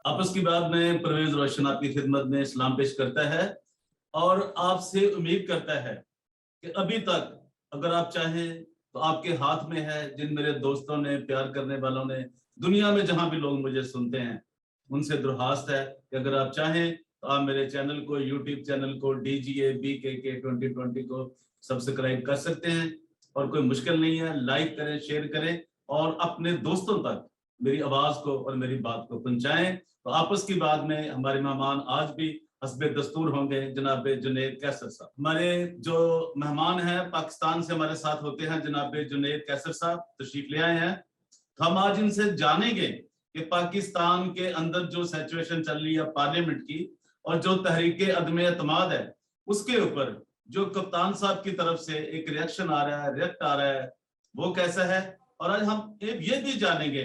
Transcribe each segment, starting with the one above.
आपस की बात में परवेज रोशन आपकी खिदमत में सलाम पेश करता है और आपसे उम्मीद करता है कि अभी तक अगर आप चाहें तो आपके हाथ में है। जिन मेरे दोस्तों ने, प्यार करने वालों ने, दुनिया में जहां भी लोग मुझे सुनते हैं, उनसे दरख्वास्त है कि अगर आप चाहें तो आप मेरे चैनल को, यूट्यूब चैनल को DGA BKK 2020 को सब्सक्राइब कर सकते हैं। और कोई मुश्किल नहीं है, लाइक करें, शेयर करें और अपने दोस्तों तक मेरी आवाज को और मेरी बात को पहुंचाएं। तो आपस की बात में हमारे मेहमान आज भी हस्बे दस्तूर होंगे जनाब जुनैद कैसर साहब। हमारे जो मेहमान हैं पाकिस्तान से हमारे साथ होते हैं, जनाब जुनैद कैसर साहब तशरीफ ले आए हैं। तो हम आज इनसे जानेंगे कि पाकिस्तान के अंदर जो सिचुएशन चल रही है पार्लियामेंट की और जो तहरीक अदम एतमाद है, उसके ऊपर जो कप्तान साहब की तरफ से एक रिएक्शन आ रहा है, रिएक्ट आ रहा है, वो कैसा है। और आज हम ये भी जानेंगे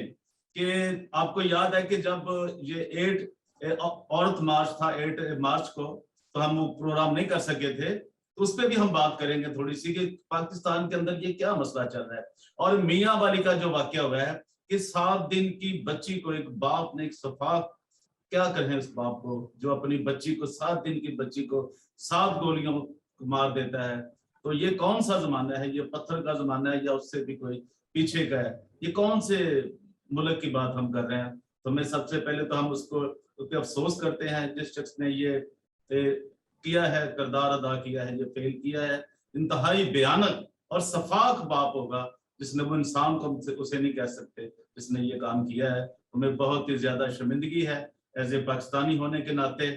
कि आपको याद है कि जब ये 8 औरत मार्च था 8 मार्च को, तो हम वो प्रोग्राम नहीं कर सके थे, तो उस पर भी हम बात करेंगे थोड़ी सी कि पाकिस्तान के अंदर ये क्या मसला चल रहा है। और मियाँ वाली का जो वाकया हुआ है कि 7 दिन की बच्ची को एक बाप ने, एक सफाक, क्या कहें उस बाप को जो अपनी बच्ची को, 7 दिन की बच्ची को 7 गोलियों मार देता है। तो ये कौन सा जमाना है? ये पत्थर का जमाना है या उससे भी कोई पीछे का है? ये कौन से मुल्क की बात हम कर रहे हैं? तो मैं सबसे पहले तो हम उसको उस पर अफसोस करते हैं जिस शख्स ने ये किया है, किरदार अदा किया है, ये फेल किया है। इंतहाई भयानक और सफाक बाप होगा जिसने, वो इंसान को उसे नहीं कह सकते, जिसने ये काम किया है। हमें बहुत ही ज्यादा शर्मिंदगी है एज ए पाकिस्तानी होने के नाते।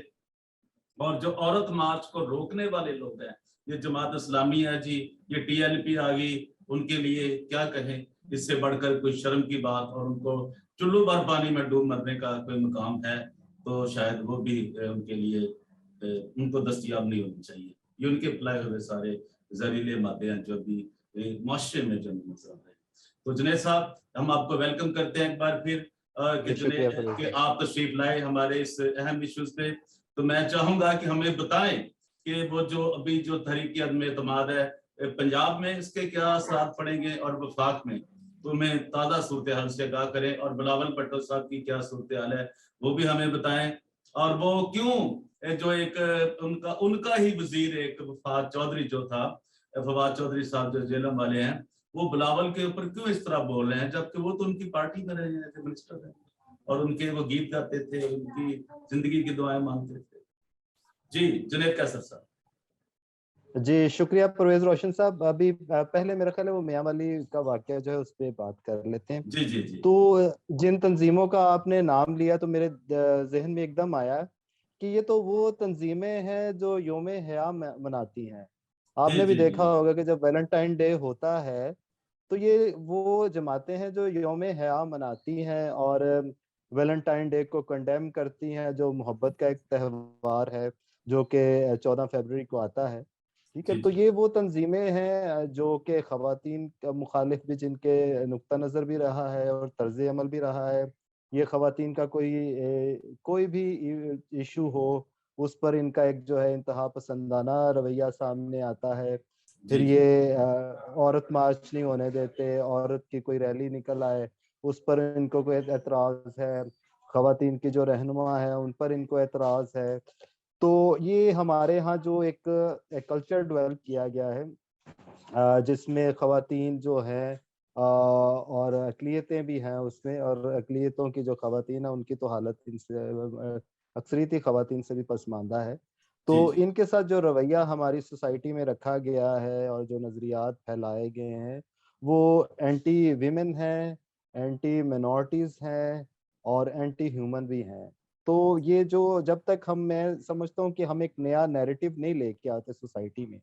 और जो औरत मार्च को रोकने वाले लोग हैं, ये जमात इस्लामी है जी, ये TLP आ गई, उनके लिए क्या कहें, इससे बढ़कर कोई शर्म की बात। और उनको चुल्लू भर पानी में डूब मरने का कोई मुकाम है तो शायद वो भी उनके लिए उनको दस्तयाब नहीं होनी चाहिए। ये उनके फैलाए हुए सारे जहरीले मादे हैं जो भी मुआशरे में जो नजर आ रहे हैं। तो जुनैद साहब, हम आपको वेलकम करते हैं एक बार फिर कि शुक्रिया जुनैद फरीद कि भाई। आप तशरीफ लाए हमारे इस अहम इश्यूज पे। तो मैं चाहूंगा कि हमें बताएं कि वो जो अभी जो तहरीक अदम एतमाद है पंजाब में, इसके क्या असरात पड़ेंगे और वफाक में, तो हमें ताज़ा सूरत हाल से आगाह करें। और बिलावल भुट्टो साहब की क्या सूरत हाल है वो भी हमें बताएं। और वो क्यों जो एक उनका उनका ही वजीर एक फवाद चौधरी जो था, फवाद चौधरी साहब जो जेलम वाले हैं, वो बिलावल के ऊपर क्यों इस तरह बोल रहे हैं, जबकि वो तो उनकी पार्टी में रहे हैं, मिनिस्टर हैं और उनके वो गीत गाते थे, उनकी जिंदगी की दुआएं मांगते थे। जी जुनैद कैसर साहब। जी शुक्रिया परवेज रोशन साहब। अभी पहले मेरा ख्याल है वो मियां वाली का वाकया जो है उस पर बात कर लेते हैं। जी जी जी। तो जिन तंजीमों का आपने नाम लिया तो मेरे जहन में एकदम आया कि ये तो वो तंजीमें हैं जो योम हया मनाती हैं। जी आपने भी जी जी। देखा होगा कि जब वैलेंटाइन डे होता है तो ये वो जमातें हैं जो योम हया मनाती हैं और वैलेंटाइन डे को कंडेम करती हैं, जो मोहब्बत का एक त्यौहार है जो कि 14 फरवरी को आता है। ठीक है, जी तो जी ये वो तंजीमें हैं जो कि खवातीन का मुखालिफ भी, जिनके नुक्ता नज़र भी रहा है और तर्ज अमल भी रहा है। ये खवातीन का कोई भी इशू हो उस पर इनका एक जो है इंतहा पसंदाना रवैया सामने आता है। फिर जी जी। ये औरत मार्च नहीं होने देते, औरत की कोई रैली निकल आए उस पर इनको कोई एतराज है, खवातीन की जो रहनुमा है उन पर इनको एतराज है। तो ये हमारे यहाँ जो एक कल्चर डेवलप किया गया है जिसमें खवातीन जो हैं और अकलियतें भी हैं उसमें, और अकलियतों की जो खवातीन है उनकी तो हालत इनसे अक्सरियती खवातीन से भी पसमानदा है। तो जी जी। इनके साथ जो रवैया हमारी सोसाइटी में रखा गया है और जो नज़रियात फैलाए गए हैं वो एंटी वीमेन हैं, एंटी मिनॉरिटीज़ हैं और एंटी ह्यूमन भी हैं। तो ये जो जब तक मैं समझता हूँ कि हम एक नया नैरेटिव नहीं लेके आते सोसाइटी में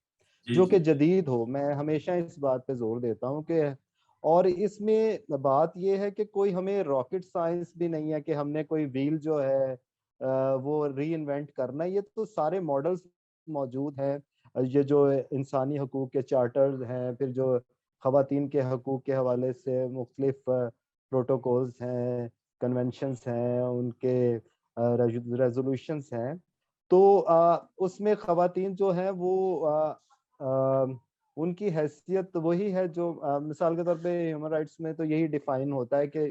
जी जो जी। कि जदीद हो, मैं हमेशा इस बात पे जोर देता हूँ कि, और इसमें बात ये है कि कोई हमें रॉकेट साइंस भी नहीं है कि हमने कोई व्हील जो है वो री इन्वेंट करना है। ये तो सारे मॉडल्स मौजूद हैं। ये जो इंसानी हकूक़ के चार्टर्स हैं, फिर जो खवातीन के हकूक़ के हवाले से मुख्तलिफ प्रोटोकॉल्स हैं, कन्वेंशंस हैं, उनके रेजोल्यूशंस हैं। तो उसमें खवातीन जो हैं वो उनकी हैसियत वही है जो मिसाल के तौर पे ह्यूमन राइट्स में तो यही डिफाइन होता है कि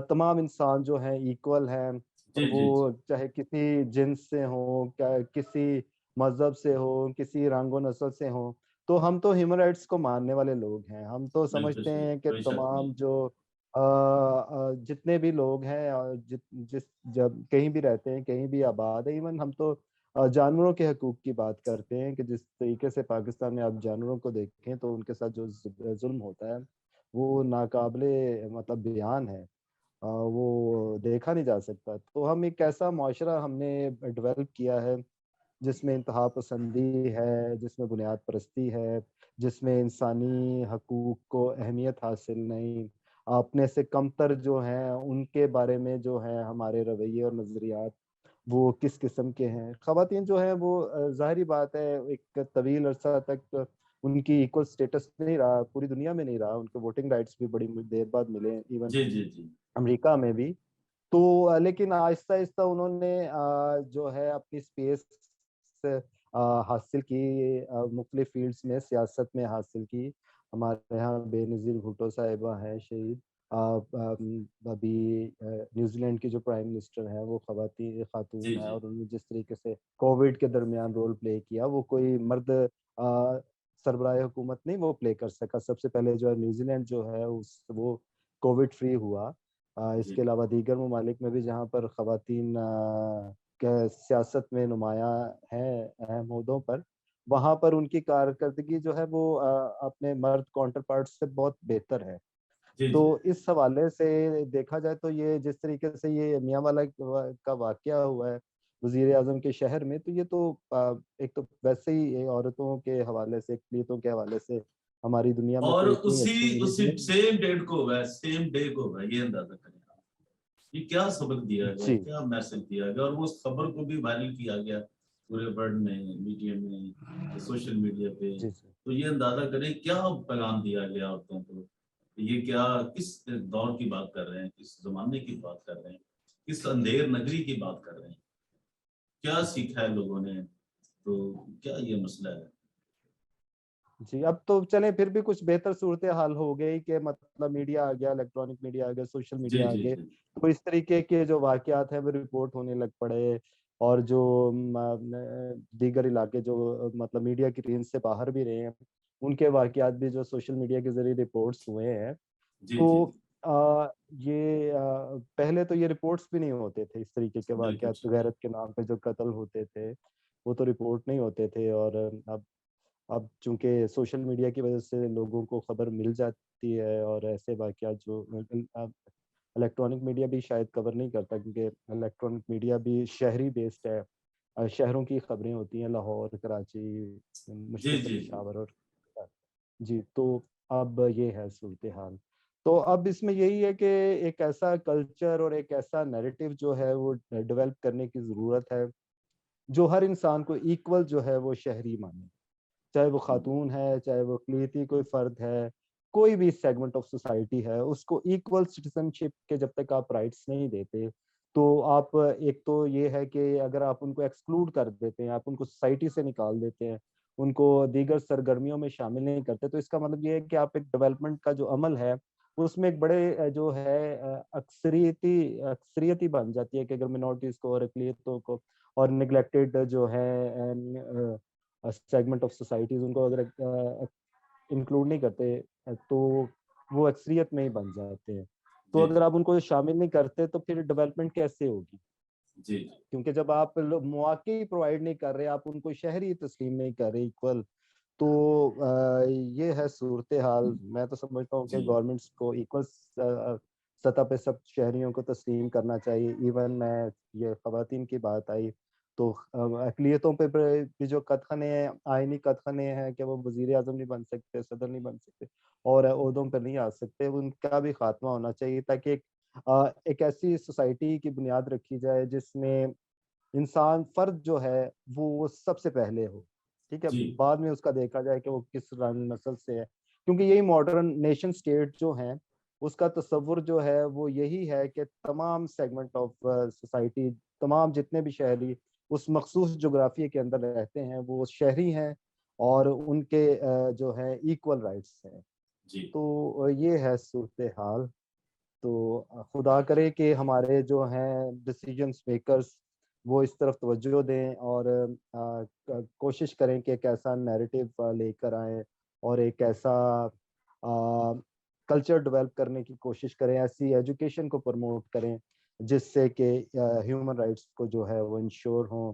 तमाम इंसान जो हैं इक्वल हैं, जी वो जी जी। चाहे किसी जिन्स से हो, क्या किसी मजहब से हो, किसी रंगो नस्ल से हो। तो हम तो ह्यूमन राइट्स को मानने वाले लोग हैं। हम तो बिल्कुल समझते सही, हैं कि कोई शक तमाम नहीं। जो जितने भी लोग हैं और जिस जब कहीं भी रहते हैं, कहीं भी आबाद है, इवन हम तो जानवरों के हकूक की बात करते हैं कि जिस तरीके से पाकिस्तान में आप जानवरों को देखें तो उनके साथ जो जुल्म होता है वो नाकाबिले मतलब बयान है। वो देखा नहीं जा सकता। तो हम एक ऐसा माशरा हमने डेवलप किया है जिसमें इंतहा पसंदी है, जिसमें बुनियाद परस्ती है, जिसमें इंसानी हकूक को अहमियत हासिल नहीं, अपने से कमतर जो हैं उनके बारे में जो है हमारे रवैये और नज़रियात वो किस किस्म के हैं। ख़वातीन जो हैं वो ज़ाहिरी बात है एक तवील अरसा तक उनकी इक्वल स्टेटस नहीं रहा, पूरी दुनिया में नहीं रहा। उनको वोटिंग राइट्स भी बड़ी देर बाद मिले, इवन जी जी जी अमेरिका में भी। तो लेकिन आहिस्ता आहिस्ता उन्होंने जो है अपनी स्पेस हासिल की, मुख्तलिफ फील्ड्स में सियासत में हासिल की। हमारे यहाँ बेनज़ीर भुट्टो साहिबा हैं शहीद। अभी न्यूजीलैंड की जो प्राइम मिनिस्टर हैं वो जी खातून है, जी और उन्होंने जिस तरीके से कोविड के दरमियान रोल प्ले किया वो कोई मर्द सरबराह हुकूमत नहीं वो प्ले कर सका। सबसे पहले जो है न्यूजीलैंड जो है उस वो कोविड फ्री हुआ। जी इसके अलावा दीगर ममालिक में भी जहाँ पर ख़वातीन सियासत में नुमायाँ हैं अहम ओहदों पर, वहाँ पर उनकी कारकर्दगी जो है वो अपने मर्द काउंटर पार्ट से बहुत बेहतर है। जी तो जी। इस हवाले से देखा जाए तो ये जिस तरीके से ये मियांवाला का वाकया हुआ है वजीर आजम के शहर में, तो ये तो एक तो वैसे ही ये औरतों के हवाले से, अक़लियतों के हवाले से हमारी दुनिया में और कोई इतनी उसी अच्छी न्यूज़ उसी नहीं। सेम डेट को हुआ है, सेम डे को हुआ है, ये अंदाजा करें आप। ये क्या सबक दिया गया, जी क्या मैसेज दिया गया, और वो उस खबर को भी वायरल किया गया पूरे वर्ल्ड में, मीडिया में, सोशल मीडिया पे। जी जी तो ये अंदाजा करें क्या पैगाम दिया गया औरतों को। ये क्या, किस दौर की बात कर रहे हैं, किस जमाने की बात कर रहे हैं, किस अंधेर नगरी की बात कर रहे हैं, क्या सीखा है लोगों ने। तो क्या ये मसला है। जी। अब तो चलें फिर भी कुछ बेहतर सूरत हाल हो गई कि मतलब मीडिया आ गया, इलेक्ट्रॉनिक मीडिया आ गया, सोशल जी मीडिया आ जी गए। जी तो इस तरीके के जो वाकयात हैं वो रिपोर्ट होने लग पड़े। और जो दीगर इलाके जो मतलब मीडिया की रेंज से बाहर भी रहे हैं उनके वाकयात भी जो सोशल मीडिया के जरिए रिपोर्ट्स हुए हैं। जी जी तो जी। पहले तो ये रिपोर्ट्स भी नहीं होते थे, इस तरीके के बिल्कुल वाकयात सही। गैरत के नाम पे जो कत्ल होते थे वो तो रिपोर्ट नहीं होते थे। और अब चूंकि सोशल मीडिया की वजह से लोगों को खबर मिल जाती है, और ऐसे वाकयात जो इलेक्ट्रॉनिक मीडिया भी शायद कवर नहीं करता क्योंकि इलेक्ट्रॉनिक मीडिया भी शहरी बेस्ड है। शहरों की खबरें होती हैं, लाहौर, कराची, जी मुश्किल से जी जी। पेशावर और जी। तो अब ये है सूरत हाल। तो अब इसमें यही है कि एक ऐसा कल्चर और एक ऐसा नैरेटिव जो है वो डेवलप करने की ज़रूरत है जो हर इंसान को इक्वल जो है वो शहरी माने। चाहे वो खातून है, चाहे वो अक़लियती कोई फ़र्द है, कोई भी सेगमेंट ऑफ सोसाइटी है, उसको इक्वल सिटीज़नशिप के जब तक आप राइट्स नहीं देते, तो आप एक तो ये है कि अगर आप उनको एक्सक्लूड कर देते हैं, आप उनको सोसाइटी से निकाल देते हैं, उनको दीगर सरगर्मियों में शामिल नहीं करते, तो इसका मतलब ये है कि आप एक डेवलपमेंट का जो अमल है, उसमें एक बड़े जो है अक्सरियत ही बन जाती है कि अगर मिनॉरिटीज़ को और अक़लियतों को और नेग्लेक्टेड जो है सेगमेंट ऑफ सोसाइटीज उनको अगर इंक्लूड नहीं करते तो वो अक्सरियत में ही बन जाते हैं। तो जी अगर आप उनको शामिल नहीं करते तो फिर डेवलपमेंट कैसे होगी? जी क्योंकि जब आप मौके ही प्रोवाइड नहीं कर रहे, आप उनको शहरी तस्लीम नहीं कर रहे इक्वल, तो ये है सूरत हाल। मैं तो समझता हूँ कि जी गवर्नमेंट्स को इक्वल सतह पे सब शहरियों को तस्लीम करना चाहिए। इवन मैं ये ख़वातीन की बात आई तो अक़लियतों पे भी जो कदख़ने हैं, आइनी कदख़ने हैं कि वो वज़ीर आज़म नहीं बन सकते, सदर नहीं बन सकते और ओहदों पे नहीं आ सकते, उनका भी ख़ात्मा होना चाहिए ताकि एक ऐसी सोसाइटी की बुनियाद रखी जाए जिसमें इंसान फ़र्द जो है वो सबसे पहले हो, ठीक है? जी बाद में उसका देखा जाए कि वो किस रंग नस्ल से है। क्योंकि यही मॉडर्न नेशन स्टेट जो हैं, उसका तसव्वुर जो है वो यही है कि तमाम सेगमेंट ऑफ सोसाइटी, तमाम जितने भी शहरी उस मख़सूस जोग्राफ़िए के अंदर रहते हैं, वो शहरी हैं और उनके जो है इक्वल राइट्स हैं। जी। तो ये है सूरत हाल। तो खुदा करे कि हमारे जो हैं डिसीजन मेकर्स वो इस तरफ तवज्जो दें और कोशिश करें कि एक ऐसा नैरेटिव लेकर आएं और एक ऐसा कल्चर डेवलप करने की कोशिश करें, ऐसी एजुकेशन को प्रमोट करें जिससे कि ह्यूमन राइट्स को जो है वो इंश्योर हों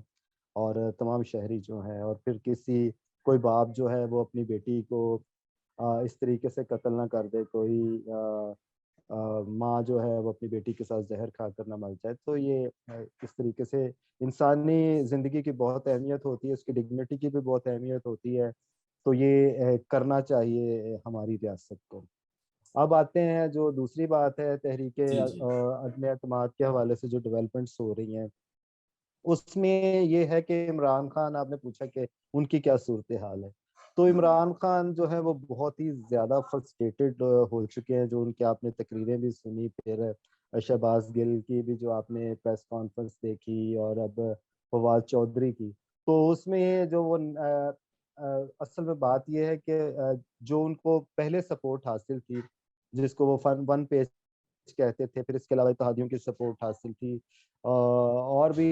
और तमाम शहरी जो हैं, और फिर किसी कोई बाप जो है वो अपनी बेटी को इस तरीके से कत्ल ना कर दे, कोई माँ जो है वो अपनी बेटी के साथ जहर खा कर ना मर जाए। तो ये इस तरीके से इंसानी ज़िंदगी की बहुत अहमियत होती है, उसकी डिग्निटी की भी बहुत अहमियत होती है। तो ये करना चाहिए हमारी रियासत को। अब आते हैं जो दूसरी बात है, तहरीक जी जी अदम एतमाद के हवाले से जो डेवलपमेंट्स हो रही हैं, उसमें ये है कि इमरान खान, आपने पूछा कि उनकी क्या सूरत हाल है। तो इमरान खान जो है वो बहुत ही ज़्यादा फ्रस्ट्रेटेड हो चुके हैं। जो उनकी आपने तकरीरें भी सुनी, फिर शहबाज गिल की भी जो आपने प्रेस कॉन्फ्रेंस देखी, और अब फवाद चौधरी की, तो उसमें जो वो असल में बात ये है कि जो उनको पहले सपोर्ट हासिल थी, जिसको वो फन वन पेज कहते थे, फिर इसके अलावा इत्तेहादियों की सपोर्ट हासिल थी, और भी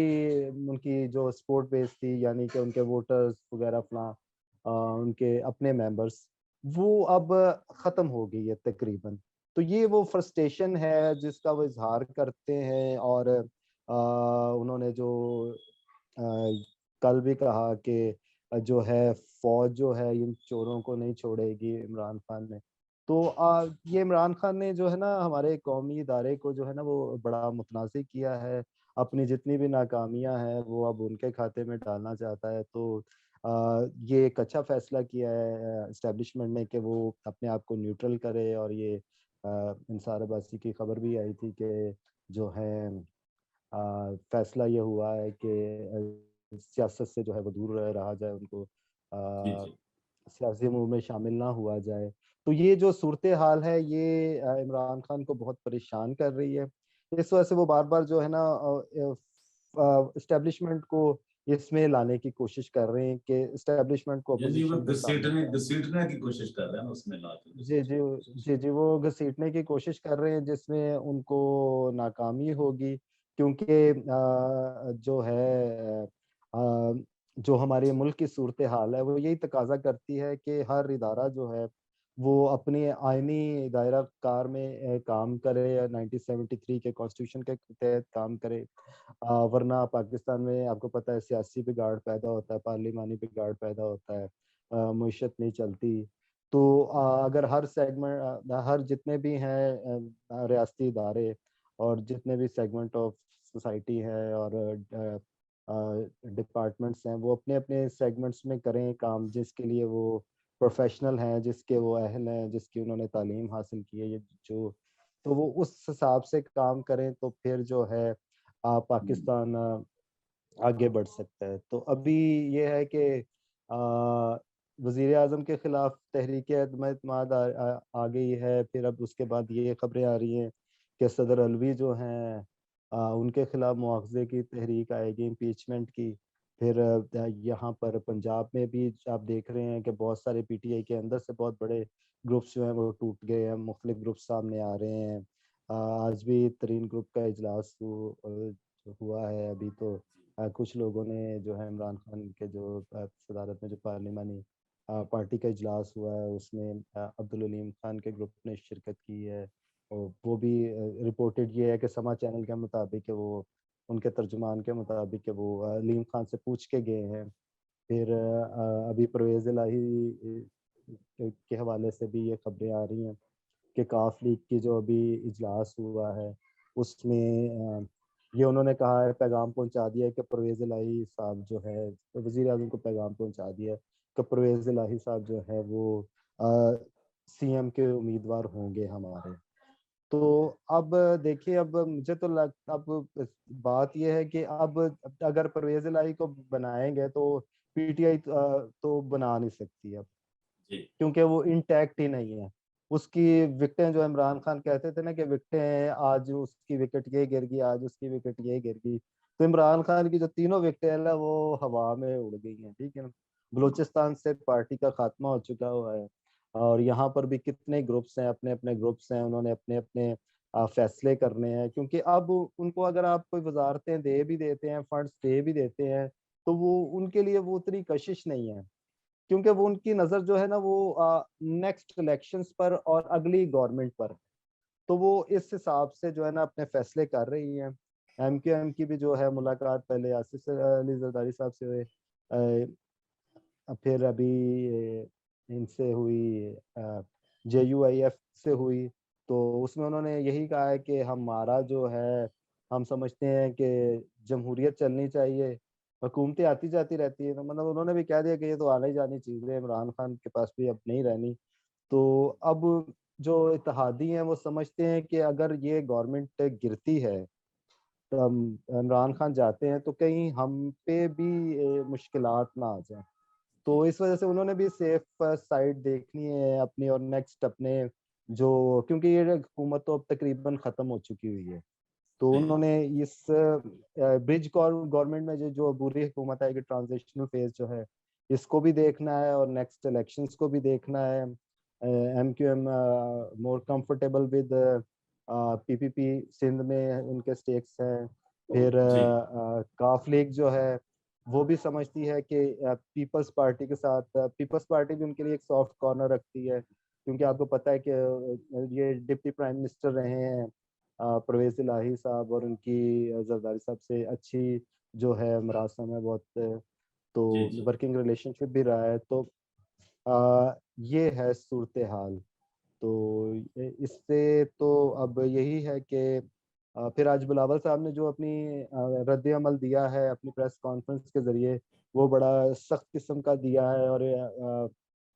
उनकी जो सपोर्ट बेस थी, यानी कि उनके वोटर्स वगैरह फलां, उनके अपने मेंबर्स, वो अब ख़त्म हो गई है तकरीबन। तो ये वो फ्रस्ट्रेशन है जिसका वो इजहार करते हैं, और उन्होंने जो अ, कल भी कहा कि जो है फौज जो है इन चोरों को नहीं छोड़ेगी, इमरान खान ने। तो ये इमरान खान ने जो है ना हमारे कौमी इदारे को जो है ना वो बड़ा मुतनाज़िर किया है। अपनी जितनी भी नाकामियां हैं वो अब उनके खाते में डालना चाहता है। तो ये एक अच्छा फैसला किया है इस्टेब्लिशमेंट ने कि वो अपने आप को न्यूट्रल करे। और ये इंसार अब्बासी की खबर भी आई थी कि जो है फैसला ये हुआ है कि सियासत से जो है वो दूर रहा जाए, उनको जी अ, जी सियासी अमूर में शामिल ना हुआ जाए। तो ये जो सूरत हाल है ये इमरान खान को बहुत परेशान कर रही है। इस वजह से वो बार बार जो है ना इस्टेब्लिशमेंट को इसमें लाने की कोशिश कर रहे हैं कि इस्टेब्लिशमेंट को यानी वो अपोजिशन के सामने लाएं। घसीटने की कोशिश कर रहे हैं ना, उसमें लाते हैं जी जी। घसीटने की कोशिश। जी जी, वो घसीटने की कोशिश कर रहे हैं जिसमें उनको नाकामी होगी, क्योंकि जो है जो हमारे मुल्क की सूरत हाल है वो यही तकाजा करती है कि हर इदारा जो है वो अपने आइनी दायरा कार में काम करे, या 1973 के कॉन्स्टिट्यूशन के तहत काम करे। वरना पाकिस्तान में आपको पता है सियासी बिगाड़ पैदा होता है, पार्लिमानी बिगाड़ पैदा होता है, मईशत नहीं चलती। तो अगर हर सेगमेंट, हर जितने भी हैं रियासती इदारे और जितने भी सेगमेंट ऑफ सोसाइटी है और डिपार्टमेंट्स हैं, वो अपने अपने सेगमेंट्स में करें काम जिसके लिए वो प्रोफेशनल हैं, जिसके वो अहल हैं, जिसकी उन्होंने तालीम हासिल की है, ये जो, तो वो उस हिसाब से काम करें तो फिर जो है हम्म, पाकिस्तान आगे बढ़ सकता है। तो अभी ये है कि वजीर आजम के खिलाफ तहरीक एतमाद आ गई है। फिर अब उसके बाद ये खबरें आ रही हैं कि सदर अलवी जो हैं उनके खिलाफ मुआवजे की तहरीक आएगी, इम्पीचमेंट की। फिर यहाँ पर पंजाब में भी आप देख रहे हैं कि बहुत सारे पीटीआई के अंदर से बहुत बड़े ग्रुप्स जो हैं वो टूट गए हैं, मुख्तलिफ ग्रुप सामने आ रहे हैं। आज भी तरीन ग्रुप का इजलास हुआ है अभी। तो कुछ लोगों ने जो है इमरान खान के जो सदारत में जो पार्लिमानी पार्टी का इजलास हुआ है उसमें अब्दुल अलीम खान के ग्रुप ने शिरकत की है। और वो भी रिपोर्टेड ये है कि समा चैनल के मुताबिक कि वो उनके तर्जुमान के मुताबिक कि वो अलीम खान से पूछ के गए हैं। फिर अभी परवेज़ इलाही के हवाले से भी ये खबरें आ रही हैं कि काफ लीग की जो अभी इजलास हुआ है उसमें ये उन्होंने कहा है, पैगाम पहुंचा दिया है कि परवेज़ इलाही साहब जो है, वजीर आजम को पैगाम पहुंचा दिया है कि परवेज़ इलाही साहब जो है वो सीएम के उम्मीदवार होंगे हमारे। तो अब देखिए, अब मुझे तो अब बात यह है कि अब अगर परवेज़ इलाही को बनाएंगे तो पीटीआई तो बना नहीं सकती अब, जी क्योंकि वो इंटैक्ट ही नहीं है। उसकी विकेटें, जो इमरान खान कहते थे ना कि विकेटें, आज उसकी विकेट ये गिर गई, आज उसकी विकेट ये गिर गई, तो इमरान खान की जो तीनों विकेटें हैं ना वो हवा में उड़ गई हैं, ठीक है ना। बलूचिस्तान से पार्टी का खात्मा हो चुका हुआ है, और यहाँ पर भी कितने ग्रुप्स हैं, अपने अपने ग्रुप्स हैं, उन्होंने अपने अपने फैसले करने हैं, क्योंकि अब उनको अगर आप कोई वजारतें दे भी देते हैं, फंड्स दे भी देते हैं, तो वो उनके लिए वो उतनी कशिश नहीं है, क्योंकि वो उनकी नज़र जो है ना वो नेक्स्ट इलेक्शंस पर और अगली गवर्नमेंट पर। तो वो इस हिसाब से जो है ना अपने फैसले कर रही हैं। एमक्यूएम की भी जो है मुलाकात पहले आसिफ अली जरदारी साहब से हुए, फिर अभी इनसे हुई, JUIF से हुई। तो उसमें उन्होंने यही कहा है कि हमारा जो है, हम समझते हैं कि जमहूरियत चलनी चाहिए, हुकूमतें आती जाती रहती है, तो मतलब उन्होंने भी कह दिया कि ये तो आने जानी चीज़ें इमरान खान के पास भी अब नहीं रहनी। तो अब जो इत्तेहादी हैं वो समझते हैं कि अगर ये गवर्नमेंट गिरती है, तो इमरान खान जाते हैं, तो कहीं हम पे भी मुश्किलात ना आ जाए। तो इस वजह से उन्होंने भी सेफ साइड देखनी है अपनी, और नेक्स्ट अपने जो, क्योंकि ये हुकूमत तो अब तकरीबन खत्म हो चुकी हुई है, तो जी उन्होंने इस ब्रिज गवर्नमेंट में जो बुरी हुकूमत आएगी, ट्रांजिशनल फेज जो है, इसको भी देखना है और नेक्स्ट इलेक्शंस को भी देखना है। MQM more comfortable with PPP, Sindh में उनके स्टेक्स हैं। फिर जी काफ लीग जो है वो भी समझती है कि पीपल्स पार्टी के साथ, पीपल्स पार्टी भी उनके लिए एक सॉफ्ट कॉर्नर रखती है, क्योंकि आपको पता है कि ये डिप्टी प्राइम मिनिस्टर रहे हैं परवेज इलाही साहब, और उनकी जरदारी साहब से अच्छी जो है मरासम है बहुत, तो जी जी वर्किंग रिलेशनशिप भी रहा है। तो ये है सूरत हाल। तो इससे तो अब यही है कि फिर आज बिलावल साहब ने जो अपनी रद्द अमल दिया है अपनी प्रेस कॉन्फ्रेंस के जरिए, वो बड़ा सख्त किस्म का दिया है। और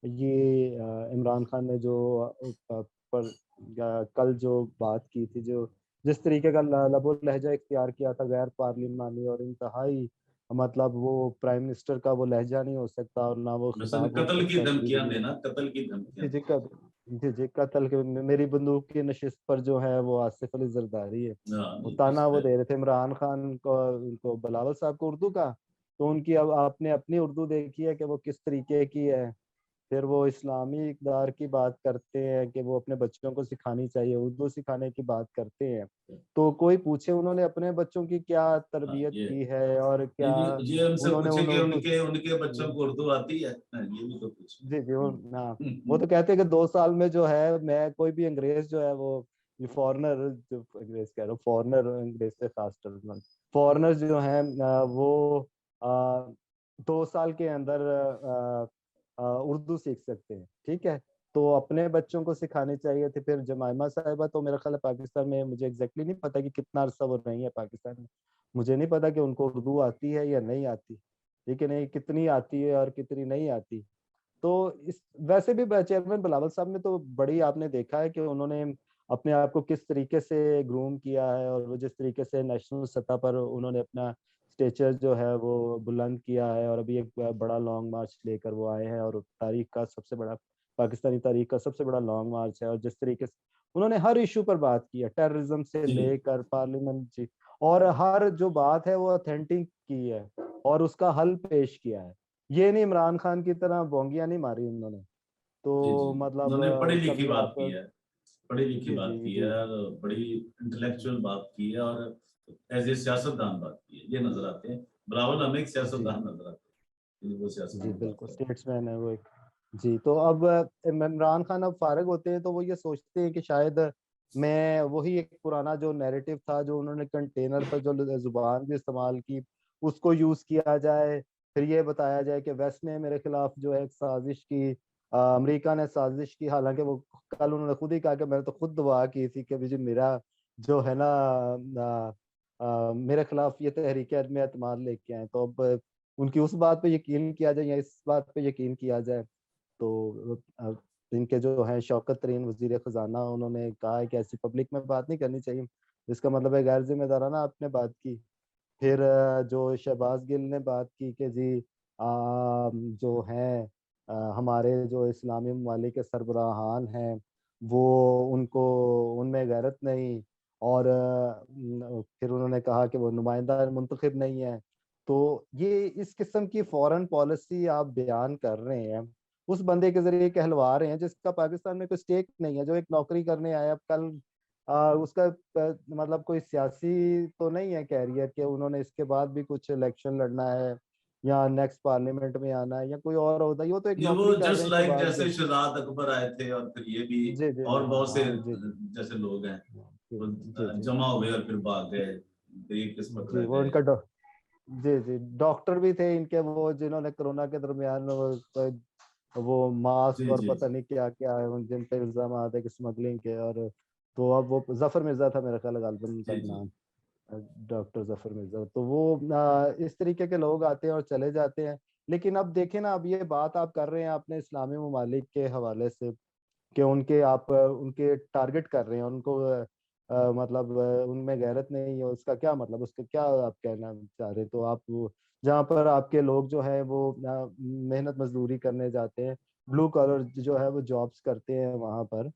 ये इमरान खान ने जो पर कल जो बात की थी, जो जिस तरीके का लबो लहजा इख्तियार किया था, गैर पार्लिमानी और इंतहाई, मतलब वो प्राइम मिनिस्टर का वो लहजा नहीं हो सकता और ना वो मसलन खिताब हो कत्ल की सकता टीवी धमकियां में। देना, कत्ल की धमकियां जी जी देना। कत जी जी कत्ल के, मेरी बंदूक की नशिस्त पर जो है वो आसिफ अली जरदारी है, हाँ वो नहीं ताना इस वो पे दे रहे थे इमरान खान को, उनको बिलावल साहब को उर्दू का। तो उनकी, अब आपने अपनी उर्दू देखी है कि वो किस तरीके की है। फिर वो इस्लामी इक़दार की बात करते हैं कि वो अपने बच्चों को सिखानी चाहिए, उर्दू सिखाने की बात करते हैं। तो कोई पूछे उन्होंने अपने बच्चों की क्या हाँ तरबियत ये की है और क्या ये हमसे उन्होंने पूछे उन कि उर्दू। उनके उनके बच्चों को उर्दू आती है, हाँ, ये भी तो पूछे। जी जी हाँ, वो तो कहते हैं कि 2 साल में जो है, मैं कोई भी अंग्रेज जो है वो, ये फॉरेनर, जो अंग्रेज कह रहा हूँ, फॉरेनर अंग्रेज से खास टर्म, फॉरेनर जो है वो 2 साल के अंदर उर्दू सीख सकते हैं, ठीक है। तो अपने बच्चों को सिखानी चाहिए थी। फिर जमाइमा साहिबा तो मेरा ख्याल है पाकिस्तान में, मुझे एग्जैक्टली नहीं पता कि कितना अरसा वो रही है पाकिस्तान में, मुझे नहीं पता कि उनको उर्दू आती है या नहीं आती, ठीक है, नहीं कितनी आती है और कितनी नहीं आती। तो इस वैसे भी चेयरमैन बिलावल साहब ने तो बड़ी, आपने देखा है कि उन्होंने अपने आप को किस तरीके से ग्रूम किया है, और वो जिस तरीके से नेशनल सतह पर उन्होंने अपना स्टेचर जो है वो बुलंद किया है, और अभी एक बड़ा लॉन्ग मार्च लेकर वो आए हैं, और तारीख का सबसे बड़ा, पाकिस्तानी तारीख का सबसे बड़ा लॉन्ग मार्च है। और जिस तरीके से उन्होंने हर इशू पर बात की है, टेररिज्म से जी लेकर पार्लियामेंट जी, और हर जो बात है वो ऑथेंटिक की है और उसका हल पेश किया है। ये नहीं इमरान खान की तरह बोंगियां नहीं मारी उन्होंने। जी जी तो मतलब उन्होंने पढ़ी लिखी कभी बात आप, की है, पढ़ी लिखी जी जी बात की जी है और बड़ी इंटेलेक्चुअल बात की है, और एज ए सियासतदान बात की है, ये नजर आते हैं। बिलावल हमें एक जी सियासतदान नजर आते हैं, वो सियासत जी की बात बिल्कुल कर रहे स्टेट्समैन है वो एक। जी तो अब इमरान खान अब फारिग होते हैं, तो वो ये सोचते हैं कि शायद मैं वही एक पुराना जो नैरेटिव था, जो उन्होंने कंटेनर पर जो जुबान भी इस्तेमाल की, उसको यूज किया जाए। फिर ये बताया जाए कि वेस्ट ने मेरे खिलाफ जो है एक साजिश की, अमेरिका ने साजिश की, हालांकि वो कल उन्होंने खुद ही कहा कि मैंने तो खुद दुआ की थी कि जी मेरा जो है ना मेरे खिलाफ ये तहरीक में एतमाद लेके आए। तो अब उनकी उस बात पे यकीन किया जाए या इस बात पे यकीन किया जाए, तो इनके जो है शौकत तरीन वजीर खजाना, उन्होंने कहा है कि ऐसी पब्लिक में बात नहीं करनी चाहिए, जिसका मतलब है गैर जिम्मेदाराना आपने बात की। फिर जो शहबाज गिल ने बात की कि जी जो हैं हमारे जो इस्लामी ममालिक के सरबराहान हैं, वो उनको, उनमें गैरत नहीं, और फिर उन्होंने कहा कि वो नुमाइंदा मुंतखब नहीं है। तो ये इस किस्म की फॉरेन पॉलिसी आप बयान कर रहे हैं, उस बंदे के जरिए कहलवा रहे हैं जिसका पाकिस्तान में कोई स्टेक नहीं है, जो एक नौकरी करने आया। अब कल उसका मतलब कोई सियासी तो नहीं है कैरियर कि उन्होंने इसके बाद भी कुछ इलेक्शन लड़ना है या नेक्स्ट पार्लियामेंट में आना है या कोई और होता है, वो तो एक ये वो नौकरी कर जस्ट रहे हैं लाइक शहबाज जैसे गिल। शहजाद अकबर आए थे और फिर ये भी जी जी और हाँ बहुत से हाँ जी जी जैसे लोग हैं, हाँ, जी वो जी जी जमा हुए और फिर भाग गए, गरीब किस्मत जी रह वो गए। उनका जी जी डॉक्टर भी थे इनके, वो जिन्होंने कोरोना के दरमियान वो मास्क जी और जी पता जी नहीं क्या क्या है जिन पे इल्जाम आते कि स्मगलिंग के। और तो अब वो जफर मिर्जा था मेरा ख्याल है गालिबन उनका जी जी नाम, डॉक्टर जफर मिर्जा। तो वो इस तरीके के लोग आते हैं और चले जाते हैं। लेकिन अब देखें ना, अब ये बात आप कर रहे हैं अपने इस्लामी ममालिक के हवाले से कि उनके आप उनके टारगेट कर रहे हैं उनको, मतलब उनमें गैरत नहीं है, उसका क्या मतलब, उसका क्या आप कहना चाह रहे हैं? तो आप जहाँ पर आपके लोग जो है वो मेहनत मजदूरी करने जाते हैं, ब्लू कॉलर जो है वो जॉब्स करते हैं वहां पर,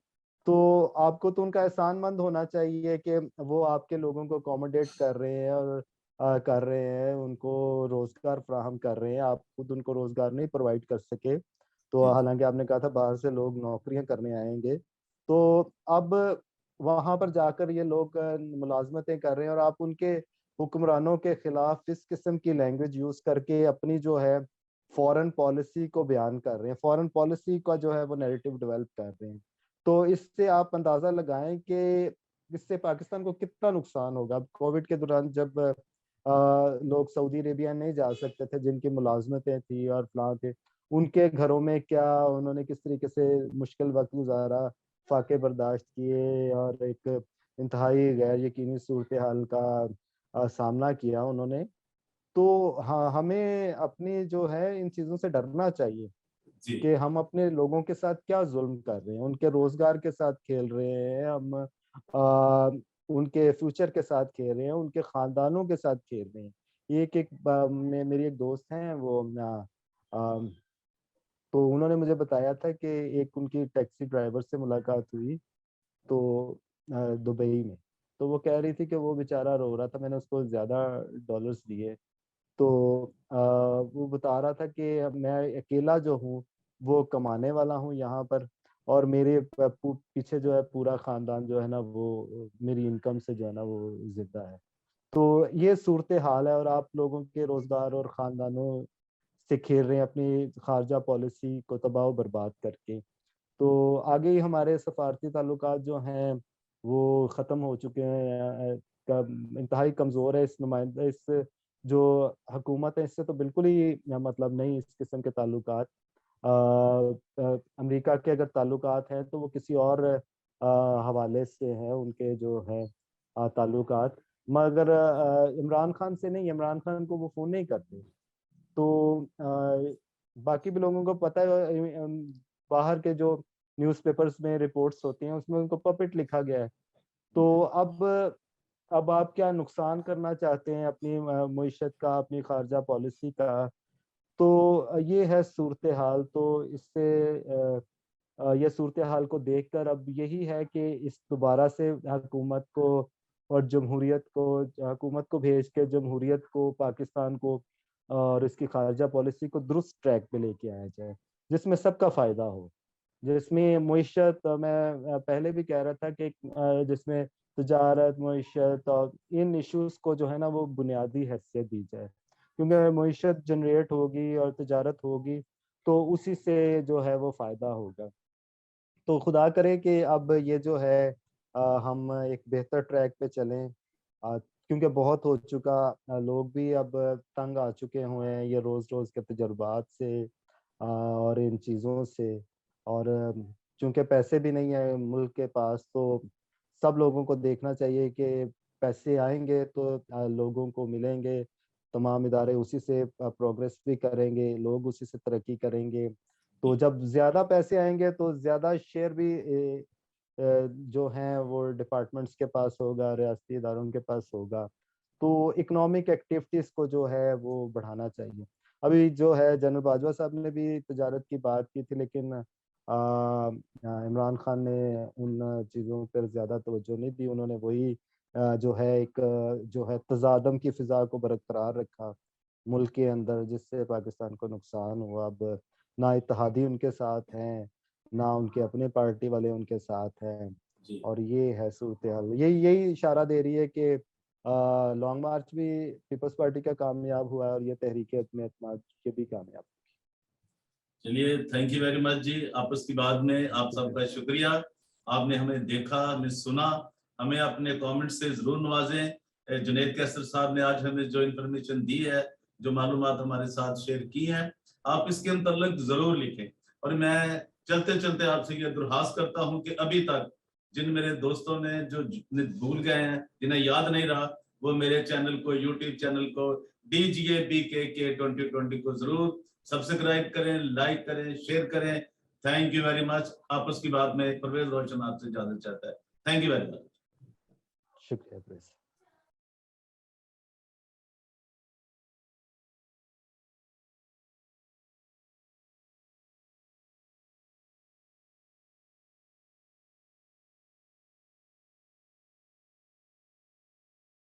तो आपको तो उनका एहसानमंद होना चाहिए कि वो आपके लोगों को अकोमोडेट कर रहे हैं और कर रहे हैं, उनको रोजगार फ्राहम कर रहे हैं। आप खुद उनको रोजगार नहीं प्रोवाइड कर सके, तो जी हालांकि आपने कहा था बाहर से लोग नौकरियां करने आएंगे, तो अब वहां पर जाकर ये लोग मुलाजमतें कर रहे हैं और आप उनके हुक्मरानों के खिलाफ इस किस्म की लैंग्वेज यूज करके अपनी जो है फॉरेन पॉलिसी को बयान कर रहे हैं, फॉरेन पॉलिसी का जो है वो नैरेटिव डेवलप कर रहे हैं। तो इससे आप अंदाजा लगाएं कि इससे पाकिस्तान को कितना नुकसान होगा। अब कोविड के दौरान जब लोग सऊदी अरेबिया नहीं जा सकते थे, जिनकी मुलाजमतें थी और फलां थे, उनके घरों में क्या उन्होंने किस तरीके से मुश्किल वक्त गुजारा, फाके बर्दाश्त किए और एक इंतहाई गैर यकीनी सूरत हाल का सामना किया उन्होंने। तो हाँ, हमें अपनी जो है इन चीज़ों से डरना चाहिए जी कि हम अपने लोगों के साथ क्या जुल्म कर रहे हैं, उनके रोजगार के साथ खेल रहे हैं हम, उनके फ्यूचर के साथ खेल रहे हैं, उनके खानदानों के साथ खेल रहे हैं। ये एक मेरी एक दोस्त हैं वो तो उन्होंने मुझे बताया था कि एक उनकी टैक्सी ड्राइवर से मुलाकात हुई, तो दुबई में। तो वो कह रही थी कि वो बेचारा रो रहा था, मैंने उसको ज्यादा डॉलर्स दिए। तो वो बता रहा था कि मैं अकेला जो हूँ वो कमाने वाला हूँ यहाँ पर, और मेरे पीछे जो है पूरा खानदान जो है ना वो मेरी इनकम से जो है ना वो जिंदा है। तो ये सूरत हाल है और आप लोगों के रोजगार और खानदानों से खेल रहे हैं अपनी खारजा पॉलिसी को तबाह और बर्बाद करके। तो आगे ही हमारे सफारती ताल्लुकात जो हैं वो ख़त्म हो चुके हैं, इंतहाई कमज़ोर है। इस नुमाइंदा इस जो हुकूमत है इससे तो बिल्कुल ही मतलब नहीं इस किस्म के ताल्लुकात। अमेरिका के अगर ताल्लुकात हैं तो वो किसी और हवाले से है उनके जो है ताल्लुकात, मगर इमरान खान से नहीं, इमरान खान को वो फ़ोन नहीं करते। तो बाकी भी लोगों को पता है, बाहर के जो न्यूज़पेपर्स में रिपोर्ट्स होती हैं उसमें उनको पपेट लिखा गया है। तो अब आप क्या नुकसान करना चाहते हैं अपनी मईशत का, अपनी खारजा पॉलिसी का? तो ये है सूरत हाल। तो इससे ये सूरत हाल को देखकर अब यही है कि इस दोबारा से हुकूमत को और जमहूरियत को, हुकूमत को भेज के जमहूरियत को, पाकिस्तान को और इसकी खारजा पॉलिसी को दुरुस्त ट्रैक पे लेके आया जाए, जिसमें सबका फायदा हो, जिसमें मुईशत, मैं पहले भी कह रहा था कि जिसमें तजारत, मुईशत और इन इश्यूज को जो है ना वो बुनियादी हैसियत दी जाए, क्योंकि मुईशत जनरेट होगी और तजारत होगी तो उसी से जो है वो फायदा होगा। तो खुदा करे कि अब ये जो है हम एक बेहतर ट्रैक पे चलें, क्योंकि बहुत हो चुका। लोग भी अब तंग आ चुके हुए हैं ये रोज़ रोज़ के तजुर्बात से और इन चीज़ों से। और चूंकि पैसे भी नहीं है मुल्क के पास, तो सब लोगों को देखना चाहिए कि पैसे आएंगे तो लोगों को मिलेंगे, तमाम इदारे उसी से प्रोग्रेस भी करेंगे, लोग उसी से तरक्की करेंगे। तो जब ज्यादा पैसे आएंगे तो ज्यादा शेयर भी जो हैं वो डिपार्टमेंट्स के पास होगा, रियासती इदारों के पास होगा। तो इकोनॉमिक एक्टिविटीज को जो है वो बढ़ाना चाहिए। अभी जो है जनरल बाजवा साहब ने भी तजारत की बात की थी, लेकिन इमरान खान ने उन चीज़ों पर ज़्यादा तवज्जो नहीं दी। उन्होंने वही जो है एक जो है तजादम की फिजा को बरकरार रखा मुल्क के अंदर, जिससे पाकिस्तान को नुकसान हुआ। अब ना इत्तेहादी उनके साथ हैं, ना उनके अपने पार्टी वाले उनके साथ हैं। जी और ये है सूरत हाल। यही यही इशारा दे रही है कि लॉन्ग मार्च भी पीपल्स पार्टी का कामयाब हुआ है और ये तहरीक इत्मीनान एतमाद के भी कामयाब। चलिए, थैंक यू वेरी मच जी। आपस की बात में आप सबका शुक्रिया। आपने हमें देखा, हमें सुना, हमें अपने कमेंट से जरूर नवाजें। जुनैद कैसर साहब ने आज हमें जो इन्फॉर्मेशन दी है, जो मालूमात हमारे साथ शेयर की हैं, आप इसके मुतल्लिक जरूर लिखें। और मैं चलते चलते आपसे ये दुर्हास करता हूं कि अभी तक जिन मेरे दोस्तों ने जो भूल गए हैं, जिन्हें याद नहीं रहा, वो मेरे चैनल को, यूट्यूब चैनल को DGABKK 2020 को जरूर सब्सक्राइब करें, लाइक करें, शेयर करें। Thank you very much. आपस की बात में परवेज रोशन आपसे इजाजत चाहता है। Thank you very much. शुक्रिया।